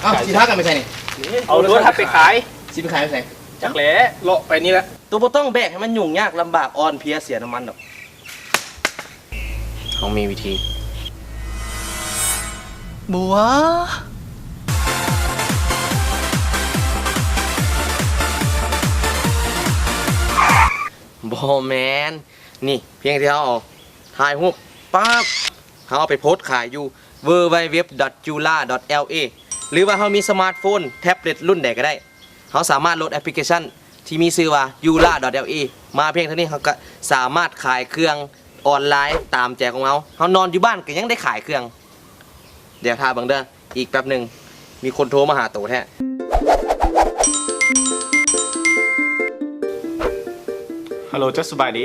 อ้าวสีท้ากันไม่ใช่นี่ เอารถทับไปขาย สีไปขายไม่ใช่ จักแหล่เลาะไปนี่แหละ ตัวบ่ต้องแบกให้มันยุ่งยากลำบากอ่อนเพลียเสียน้ำมันดอกเขามีวิธี บัว บอแมนนี่เพียงที่เขาเอาถ่ายรูปปั๊บเขาเอาไปโพสต์ขายอยู่ www.jula.la หรือว่าเขามีสมาร์ทโฟนแท็บเล็ตรุ่นใดก็ได้เขาสามารถโหลดแอปพลิเคชันที่มีชื่อว่า jula.la มาเพียงเท่านี้เขาก็สามารถขายเครื่องออนไลน์ตามแจกของเขานอนอยู่บ้านก็ยังได้ขายเครื่อง เดี๋ยวท่าบังเด้ออีกแป๊บหนึ่งมีคนโทรมาหาโตแท้ฮัลโหลจัสบายดี